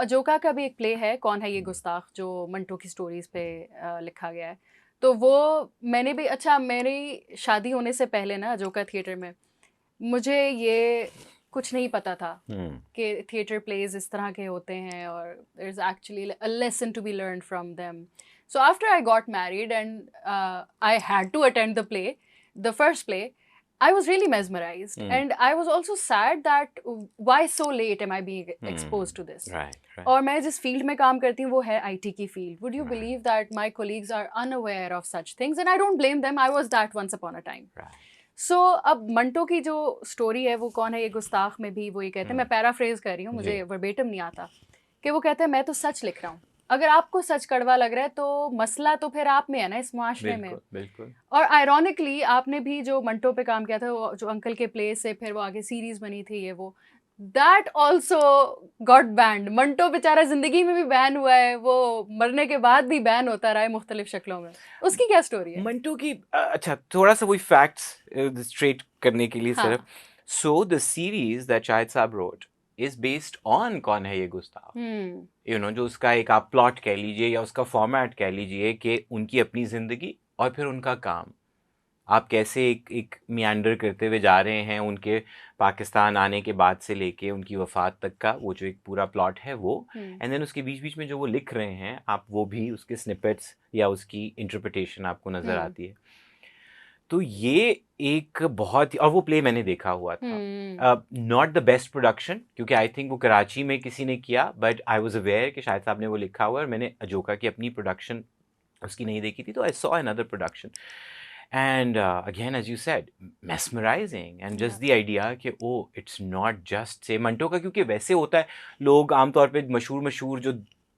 अजोका का भी एक प्ले है कौन है ये गुस्ताख, जो मंटो की स्टोरीज पे लिखा गया है। तो वो मैंने भी, अच्छा मेरी शादी होने से पहले ना अजोका थिएटर में मुझे ये कुछ नहीं पता था कि थिएटर प्लेज इस तरह के होते हैं और there is actually a lesson to be learn from them. So after I got married and I had to attend the play, the first play, I was really mesmerized, and I was also sad that why so late am I being exposed to this? Right. और मैं जिस field में काम करती हूँ वो है IT की field. Would you believe that my colleagues are unaware of such things, and I don't blame them. I was that once upon a time. Right. So अब मंटो की जो स्टोरी है वो कौन है ये गुस्ताख में भी वो ये कहते हैं, मैं पैराफ्रेज कर रही हूँ, मुझे वर्बेटम नहीं आता, कि वो कहते हैं मैं तो सच लिख रहा हूँ, अगर आपको सच कड़वा लग रहा है तो मसला तो फिर आप में है ना, इस मुआशरे में। बिल्कुल। और आयरॉनिकली आपने भी जो मंटो पे काम किया था, वो जो अंकल के प्ले से फिर वो आगे सीरीज बनी थी, ये वो that also got banned. Manto बेचारा जिंदगी में भी बैन हुआ है, वो मरने के बाद भी बैन होता रहा है मुख्तलिफ शक्लों में। उसकी क्या स्टोरी है? मंटो की अच्छा थोड़ा सा वही फैक्ट्स स्ट्रेट करने के लिए सिर्फ। So the series that Shahid साहब रोट इज बेस्ड ऑन कौन है ये गुस्ताख। यू नो, जो उसका एक आप प्लॉट कह लीजिए या उसका फॉर्मेट कह लीजिए कि उनकी अपनी जिंदगी और फिर उनका काम, आप कैसे एक मियांडर करते हुए जा रहे हैं उनके पाकिस्तान आने के बाद से लेके उनकी वफात तक का वो जो एक पूरा प्लॉट है वो, एंड देन उसके बीच बीच में जो वो लिख रहे हैं आप, वो भी उसके स्निपेट्स या उसकी इंटरप्रिटेशन आपको नज़र आती है। तो ये एक बहुत ही, और वो प्ले मैंने देखा हुआ था, नॉट द बेस्ट प्रोडक्शन क्योंकि आई थिंक वो कराची में किसी ने किया, बट आई वॉज अवेयर कि शाहिद साहब ने वो लिखा हुआ, और मैंने अजोका की अपनी प्रोडक्शन उसकी नहीं देखी थी, तो I saw another production and again as you said mesmerizing and just the idea कि it's not just say Manto का, क्योंकि वैसे होता है लोग आमतौर पे मशहूर जो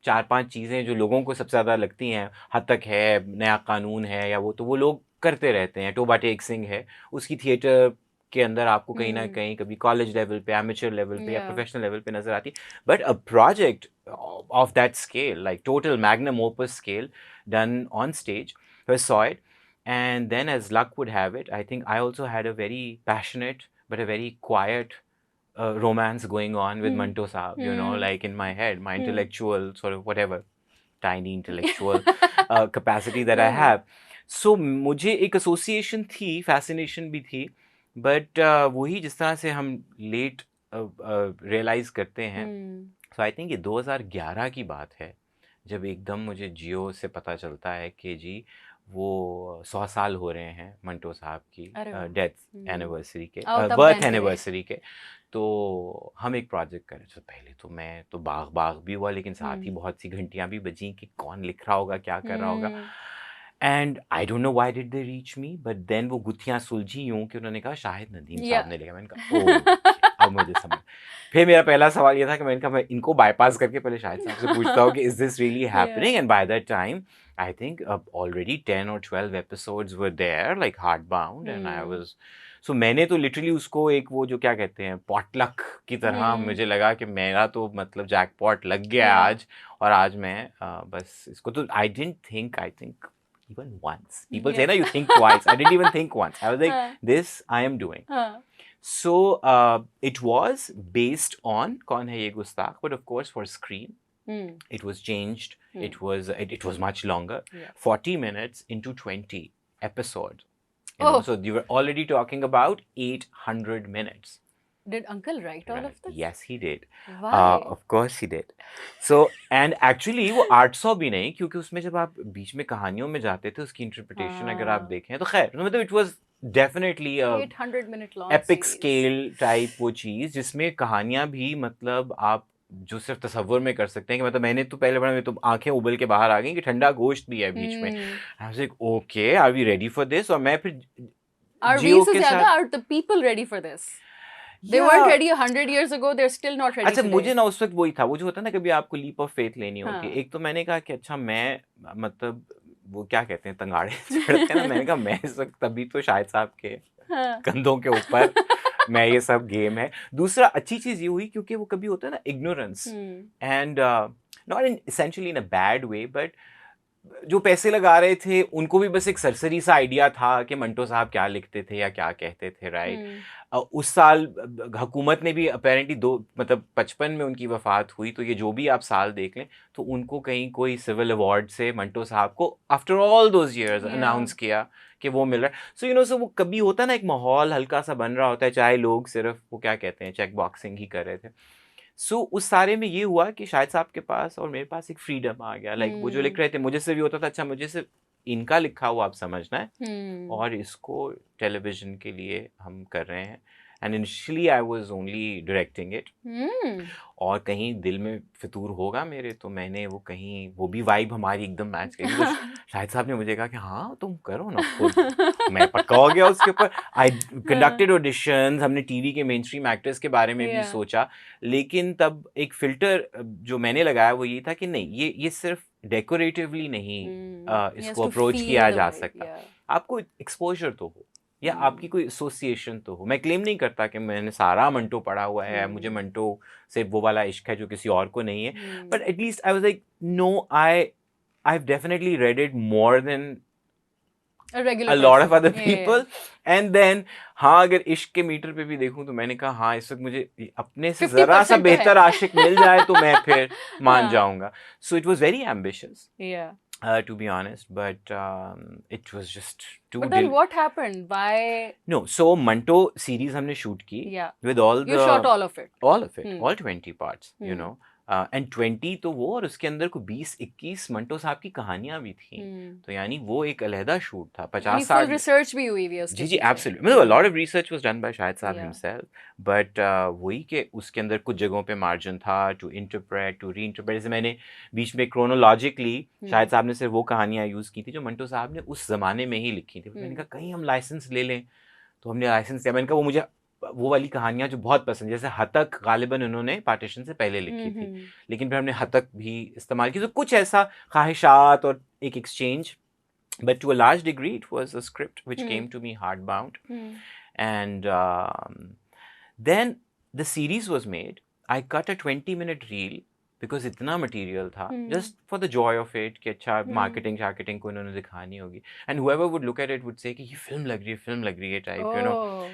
4-5 चीज़ें जो लोगों को सबसे ज़्यादा लगती हैं, हद तक है नया कानून है या वो, तो वो लोग करते रहते हैं। टोबा टेक सिंह है, उसकी थिएटर के अंदर आपको कहीं ना कहीं कभी कॉलेज लेवल पे, एमेचर लेवल पे या प्रोफेशनल लेवल पे नज़र आती है, but a project of that scale, like total magnum opus scale done on stage, I saw it. And then as luck would have it, I think I also had a very passionate but a very quiet romance going on with Manto Saab, you know, like in my head, my intellectual sort of whatever, tiny intellectual capacity that I have. So मुझे एक association थी, fascination भी थी, but वही जिस तरह से हम late realize करते हैं, so I think ये 2011 की बात है जब एकदम मुझे जियो से पता चलता है कि जी वो 100 साल हो रहे हैं मंटो साहब की डेथ एनिवर्सरी के, बर्थ एनिवर्सरी के, तो हम एक प्रोजेक्ट करें। तो पहले तो मैं तो बाग भी हुआ, लेकिन साथ ही बहुत सी घंटियां भी बजी कि कौन लिख रहा होगा, क्या कर रहा होगा, and I don't know why did they reach me, but then वो गुत्थियां सुलझी यूं कि उन्होंने कहा शाहिद नदीम साहब ने लिखा। मैंने कहा ओह अब मुझे समझ। फिर मेरा पहला सवाल ये था कि मैंने कहा मैं इनको बाईपास करके पहले शाहिद साहब से पूछता हूँ कि is this really happening, and by that time I think already 10 or 12 episodes were there, like hardbound, and I was, so मैंने तो literally उसको एक वो जो क्या कहते हैं पॉटलक की तरह मुझे लगा कि मेरा तो मतलब जैकपॉट लग गया आज, और आज मैं बस इसको तो I didn't think, I think even once. People say that you think twice. I didn't even think once. I was like, this I am doing. So it was based on कौन है ये गुस्ताख, but of course for screen. It was changed. It was much longer. 40 minutes into 20 episodes. You know, so you were already talking about 800 minutes. Did Uncle write all of this? Yes, he did. Why? Of course he did. So and actually वो 800 भी नहीं, क्योंकि उसमें जब आप बीच में कहानियों में जाते थे उसकी इंटरप्रिटेशन अगर आप देखें तो खैर मतलब it was definitely a 800-minute long epic series. scale type वो चीज़, जिसमें कहानियाँ भी मतलब आप जो सिर्फ तसव्वुर में कर सकते हैं कि मतलब मैंने तो पहले बड़ा तो आंखें उबल के बाहर आ गई कि ठंडा गोश्त भी है बीच में। I was like, okay, are we ready for this? और मैं फिर जियो के साथ are the people ready for this? They weren't ready 100 years ago. They're still not ready. अच्छा मुझे ना उस वक्त वही था, वो जो होता है ना कभी आपको लीप ऑफ फेथ लेनी होगी। एक तो मैंने कहा कि अच्छा मैं मतलब वो क्या कहते हैं तंगाड़े चढ़ते हैं ना, मैंने कहा मैं इस वक्त तभी तो शाहिद साहब के कंधों के ऊपर मैं ये सब गेम है। दूसरा अच्छी चीज़ ये हुई क्योंकि वो कभी होता है ना ignorance, and not in essentially in a bad way, but जो पैसे लगा रहे थे उनको भी बस एक सरसरी सा आइडिया था कि मंटो साहब क्या लिखते थे या क्या कहते थे, राइट। उस साल हुकूमत ने भी अपेरेंटली मतलब 55 में उनकी वफात हुई, तो ये जो भी आप साल देख लें तो उनको कहीं कोई सिविल अवार्ड से मंटो साहब को after all those years announce किया कि वो मिल रहा है। सो सो वो कभी होता है ना, एक माहौल हल्का सा बन रहा होता है, चाहे लोग सिर्फ वो क्या कहते हैं चेक बॉक्सिंग ही कर रहे थे। सो उस सारे में ये हुआ कि शाहिद साहब के पास और मेरे पास एक फ्रीडम आ गया, लाइक वो जो लिख रहे थे मुझे से भी होता था, अच्छा मुझे से इनका लिखा हुआ आप समझना है और इसको टेलीविजन के लिए हम कर रहे हैं। And initially I was only directing it, और कहीं दिल में फितूर होगा मेरे, तो मैंने वो कहीं वो भी वाइब हमारी एकदम मैच करी, तो शाहिद साहब ने मुझे कहा कि हाँ तुम करो ना खुद। मैं पक्का हो गया उसके ऊपर। आई कंडक्टेड ऑडिशंस, हमने टीवी के मेन स्ट्रीम एक्टर्स के बारे में भी सोचा, लेकिन तब एक फिल्टर जो मैंने लगाया वो ये था कि नहीं, ये सिर्फ डेकोरेटिवली नहीं इसको अप्रोच किया जा सकता, आपको एक्सपोजर तो हो या आपकी कोई एसोसिएशन तो हो। मैं क्लेम नहीं करता कि मैंने सारा मंटो पढ़ा हुआ है, मुझे मंटो से वो वाला इश्क है जो किसी और को नहीं है, but at least I was like no, I have definitely read it more than a lot of other people, and then हाँ अगर इश्क के मीटर पे भी देखूं तो मैंने कहा हाँ इस वक्त मुझे अपने से जरा सा बेहतर आशिक मिल जाए तो मैं फिर मान जाऊंगा। So it was very ambitious, to be honest, but it was just too. But then what happened? Why? No, so Manto series हमने shoot की, with all you shot all of it, all 20 parts, you know. And 20 तो वो, और उसके अंदर को 20-21 मंटो साहब की कहानियां भी थी, तो यानी वो एक अलहदा शूट था। 50-60 रिसर्च भी हुई है उसके। जी एब्सोल्युटली, मतलब a lot of research was done by Shahid साहब himself, but वही कि उसके अंदर कुछ जगहों पे मार्जिन था to interpret to reinterpret. जैसे मैंने बीच में क्रोनोलॉजिकली शाहिद साहब ने सिर्फ वो कहानियां यूज की थी जो मंटो साहब ने उस जमाने में ही लिखी थी। मैंने कहा कहीं हम लाइसेंस ले लें, तो हमने लाइसेंस लिया। मैंने कहा वो मुझे वो वाली कहानियां जो बहुत पसंद, जैसे हतक गालिबन उन्होंने पार्टीशन से पहले लिखी थी, लेकिन फिर हमने हतक भी इस्तेमाल की, तो कुछ ऐसा ख्वाहिशात और एक exchange, but to a large degree it was a script which came to me hardbound. And then the series was made. I cut a 20-minute reel because इतना मटेरियल था, just for the joy of it कि अच्छा marketing को इन्होंने दिखानी होगी, and whoever would look at it would say कि ये फिल्म लग रही है टाइप, you know.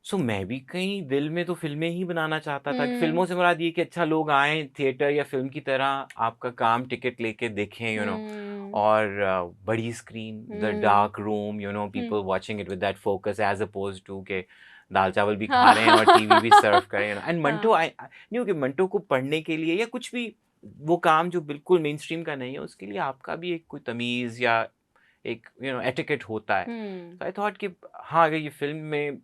सो मैं भी कहीं दिल में तो फिल्में ही बनाना चाहता था कि फिल्मों से मुराद ये कि अच्छा लोग आए थिएटर या फिल्म की तरह आपका काम टिकट लेके देखें, यू नो, और बड़ी screen, the dark room, you know, people watching it with that focus as opposed to के दाल चावल भी खा रहे हैं और टीवी भी सर्व कर रहे हैं। एंड मंटो, आई न्यू कि मंटो को पढ़ने के लिए या कुछ भी वो काम जो बिल्कुल मेन स्ट्रीम का नहीं है, उसके लिए आपका भी एक कोई तमीज़ या एक यू नो एटिकेट होता है। तो आई थॉट कि हाँ अगर ये फिल्म में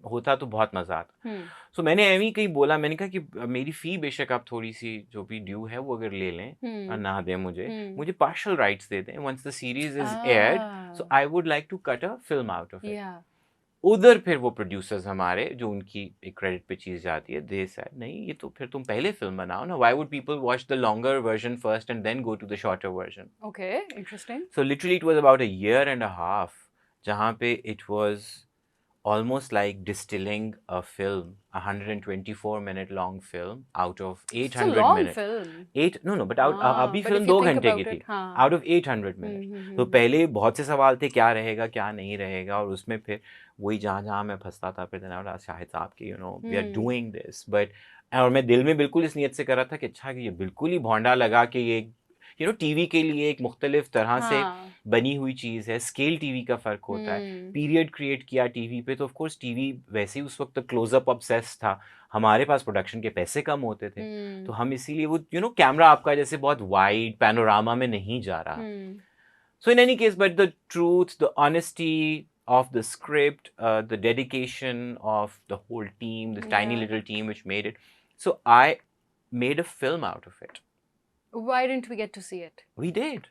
होता तो बहुत मजा आता। सो मैंने एवी कहीं बोला, मैंने कहा कि मेरी फी बेशक आप थोड़ी सी जो भी ड्यू है वो अगर ले लें और ना दें मुझे पार्शियल राइट्स दे दें once the series is aired, so I would like to cut a film out of it. उधर फिर वो प्रोड्यूसर्स हमारे जो उनकी एक क्रेडिट पे चीज जाती है, दे सेड नहीं ये तो फिर तुम पहले फिल्म बनाओ ना, why would people watch the longer version first and then go to the shorter version. Okay, interesting. So literally it was about a year and a half जहाँ पे it was almost like distilling a film, 124-minute long film out of 800 minutes. Film. No, but अभी film 2 घंटे की थी, out of 800 minutes. तो पहले बहुत से सवाल थे, क्या रहेगा क्या नहीं रहेगा, और उसमें फिर वही जहाँ मैं फंसता था, फिर then शाहिद साहब की you know we are doing this, but और मैं दिल में बिल्कुल इस नियत से कर रहा था कि अच्छा कि ये बिल्कुल ही भौंडा लगा कि ये यू नो टीवी के लिए एक मुख्तलिफ तरह से बनी हुई चीज़ है, स्केल टीवी का फ़र्क होता है, पीरियड क्रिएट किया टीवी पे, तो ऑफ कोर्स टीवी वैसे ही उस वक्त क्लोजअप ऑब्सेस था, हमारे पास प्रोडक्शन के पैसे कम होते थे, तो हम इसीलिए वो यू नो कैमरा आपका जैसे बहुत वाइड पैनोरामा में नहीं जा रहा। So in any case, but the truth, the honesty of the script, the dedication of the whole team, this tiny little team which made it, so I made a film out of it. Why didn't we get to see it? We did.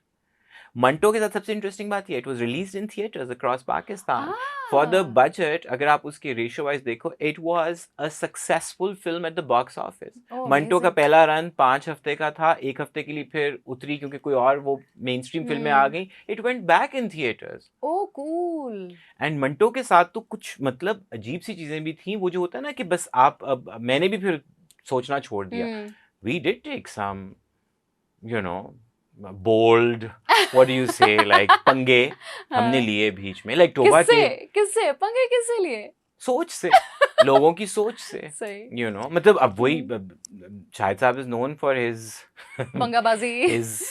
Manto के साथ सबसे interesting बात ये, it was released in theatres across Pakistan for the budget. अगर आप उसके ratio wise देखो, it was a successful film at the box office. Manto का पहला रन 5 हफ्ते का था, 1 हफ्ते के लिए फिर उतरी क्योंकि कोई और वो मेन स्ट्रीम फिल्में आ गई, it went back in theatres. Oh cool. And Manto के साथ तो कुछ मतलब अजीब सी चीजें भी थी, वो जो होता है ना कि बस आप अब मैंने भी फिर सोचना छोड़ दिया, we did take some you know bold, what do you say, like पंगे हमने लिए बीच में, like टोबा टेक किससे पंगे किससे लिए? सोच से, लोगों की सोच से, सही। you know, मतलब अब वही शाहिद साहब is known for his पंगाबाजी, his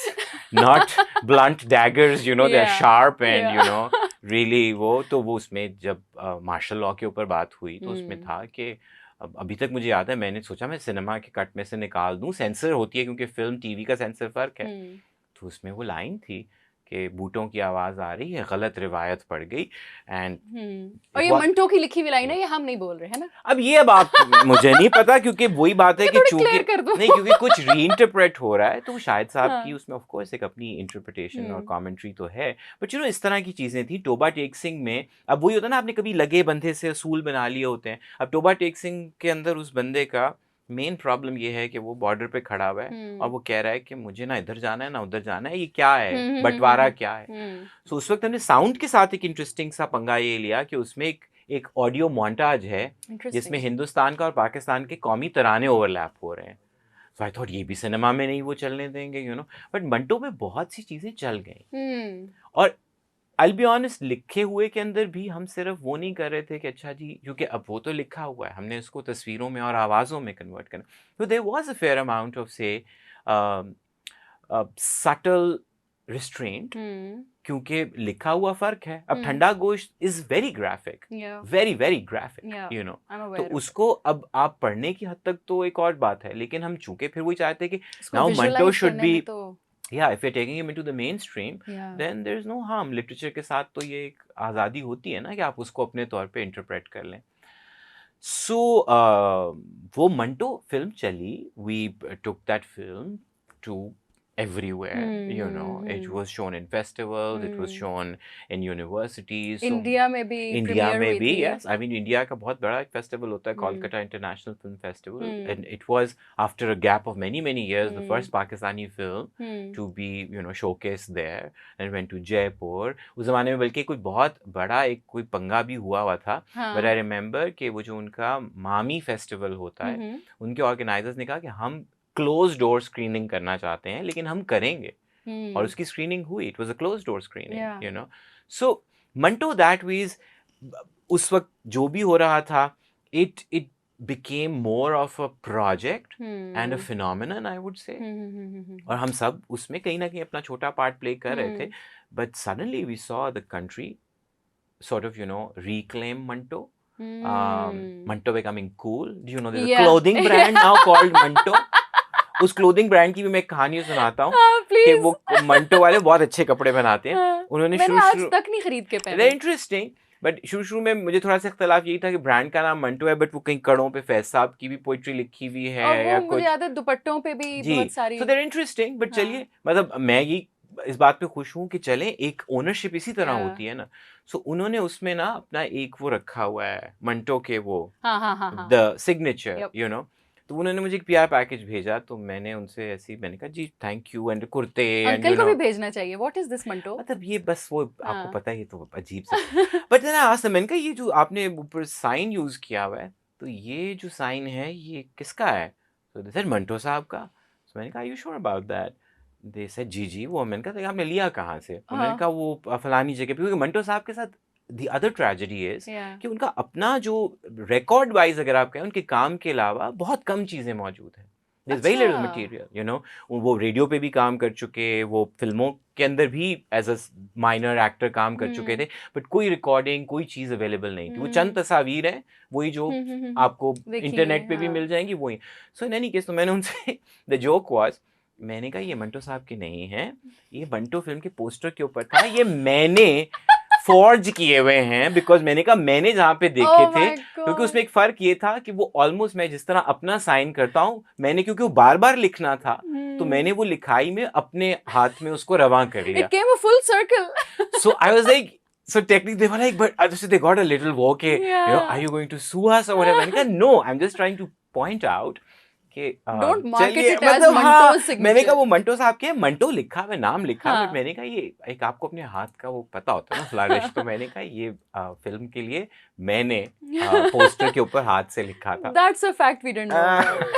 not blunt daggers, you know, they're Yeah, sharp and yeah. you know really वो उसमें जब मार्शल लॉ के ऊपर बात हुई तो उसमें था कि अभी तक मुझे याद है, मैंने सोचा मैं सिनेमा के कट में से निकाल दूं, सेंसर होती है क्योंकि फिल्म टीवी का सेंसर फर्क है, तो उसमें वो लाइन थी कि बूटों की आवाज आ रही है, गलत रिवायत पड़ गई एंड और ये मंटो की लिखी हुई लाइन है, ये हम नहीं बोल रहे हैं ना। अब आप मुझे नहीं पता क्योंकि वही बात है कि चूंकि नहीं क्योंकि कुछ रीइंटरप्रेट हो रहा है तो शाहिद साहब की उसमें ऑफ कोर्स एक अपनी इंटरप्रिटेशन और कमेंट्री तो है, बट यू नो इस तरह की चीजें थी। टोबा टेक सिंह में अब वही होता है ना, आपने कभी लगे बंधे से असूल बना लिए होते हैं। अब टोबा टेक सिंह के अंदर उस बंदे का मेन प्रॉब्लम ये है कि वो बॉर्डर पे खड़ा हुआ है और वो कह रहा है कि मुझे ना इधर जाना है ना उधर जाना है, ये क्या है, बंटवारा क्या है। सो उस वक्त हमने साउंड के साथ एक इंटरेस्टिंग सा पंगा ये लिया कि उसमें एक ऑडियो मोन्टाज है जिसमें हिंदुस्तान का और पाकिस्तान के कौमी तराने ओवरलैप हो रहे हैं। सो आई थॉट ये भी सिनेमा में नहीं वो चलने देंगे, यू नो, बट मंटो में बहुत सी चीजें चल गई। और I'll be honest, लिखे हुए के अंदर भी हम सिर्फ वो नहीं कर रहे थे कि अच्छा जी, क्योंकि अब वो तो लिखा हुआ है, हमने इसको तस्वीरों में और आवाज़ों में कन्वर्ट करना। तो there was a fair amount of से सटल रिस्ट्रेंट, क्योंकि लिखा हुआ फर्क है। अब Thanda Gosht is very graphic, very very graphic, you know, तो उसको अब आप पढ़ने की हद तक तो एक और बात है, लेकिन हम चूंकि फिर वही चाहते हैं कि now Manto should be yeah, if you're taking him into the mainstream, then there's no harm. Literature के साथ तो ये एक आज़ादी होती है ना कि आप उसको अपने तौर पे इंटरप्रेट कर लें। So वो मंटो फिल्म चली, we took that film to everywhere, you know, it was shown in festivals, it was shown in universities. So India में भी इंडिया में भी, yes, I mean इंडिया का बहुत बड़ा एक फेस्टिवल होता है, Kolkata international film festival, and it was after a gap of many years the first Pakistani film to be, you know, showcased there, and went to Jaipur. उस जमाने में बल्कि कोई बहुत बड़ा एक कोई पंगा भी हुआ था, but I remember कि वो जो उनका मामी फेस्टिवल होता है, उनके ऑर्गेनाइजर्स ने कहा कि हम क्लोज डोर स्क्रीनिंग करना चाहते हैं लेकिन हम करेंगे, और उसकी स्क्रीनिंग हुई, it was a close door screening, you know. So Manto that वीज उस वक्त जो भी हो रहा था, it became more of a project and a phenomenon, I would say, और हम सब उसमें कहीं ना कहीं अपना छोटा पार्ट प्ले कर रहे थे, but suddenly we saw the country sort of, you know, reclaim Manto. Manto becoming cool. Do you know there's a clothing brand now called Manto? उस क्लोथिंग ब्रांड की भी मैं एक कहानी सुनाता हूँ कि वो मंटो वाले बहुत अच्छे कपड़े बनाते हैं। उन्होंने मैंने आज तक नहीं खरीद के पहने। इंटरेस्टिंग, बट शुरू में मुझे थोड़ा सा इख्तलाफ यही था कि ब्रांड का नाम मंटो है, बट वो कहीं कड़ों पे फैज साहब की भी पोइट्री लिखी हुई है, और या मुझे याद है दुपट्टों पे भी बहुत सारी, सो देयर इंटरेस्टिंग। बट चलिए, मतलब मैं ये इस बात पे खुश हूँ कि चले एक ओनरशिप इसी तरह होती है ना। सो उन्होंने उसमें ना अपना एक वो रखा हुआ है मंटो के, वो द सिग्नेचर, यू नो। तो उन्होंने मुझे एक पीआर पैकेज भेजा, तो मैंने उनसे ऐसी मैंने कहा जी थैंक यू, एंड कुर्ते, अंकल को भी भेजना चाहिए। What is this Manto? मतलब ये बस वो आपको पता है, ये तो अजीब सा। बट ना आज मैंने कहा ये जो आपने ऊपर साइन यूज किया हुआ है, तो ये जो साइन है ये किसका है? तो दे सेड मंटो साहब का। तो मैंने कहा are you sure about that? They said जी वो। मैंने कहा आपने लिया कहाँ से? उन्होंने कहा वो फलानी जगह पे, क्योंकि मंटो साहब के साथ The other tragedy is कि उनका अपना जो रिकॉर्ड वाइज अगर आप कहें, उनके काम के अलावा बहुत कम चीजें मौजूद हैं। There's very little material, you know। वो रेडियो पे भी काम कर चुके, वो फिल्मों के अंदर भी एज अ माइनर एक्टर काम कर चुके थे, बट कोई रिकॉर्डिंग, कोई चीज अवेलेबल नहीं थी। वो चंद तस्वीर हैं, वही जो आपको इंटरनेट पे भी मिल जाएंगी, वही। सो इन एनी केस, तो मैंने उनसे द जोक वाज, मैंने कहा ये मंटो साहब के नहीं है, ये मंटो फिल्म के पोस्टर के ऊपर था, ये मैंने फॉर्ज किए हुए हैं, बिकॉज मैंने कहा मैंने जहाँ पे देखे थे, क्योंकि उसमें एक फर्क ये था कि वो ऑलमोस्ट मैं जिस तरह अपना साइन करता हूँ, मैंने क्योंकि वो बार बार लिखना था, तो मैंने वो लिखाई में अपने हाथ में उसको रवां कर लिया। It came a full circle. So I was like, so technically they were like, but so they got a little woke, you know, are you going to sue us or whatever? मैंने कहा no, I'm just trying to point out कि Don't market it as Manto's signature. मैंने कहा वो मंटो साहब के मंटो लिखा हुआ, नाम लिखा हुआ, मैंने कहा ये एक आपको अपने हाथ का वो पता होता है ना फ्लरिश, तो मैंने कहा ये फिल्म के लिए मैंने पोस्टर के ऊपर हाथ से लिखा था। That's a fact we didn't know about.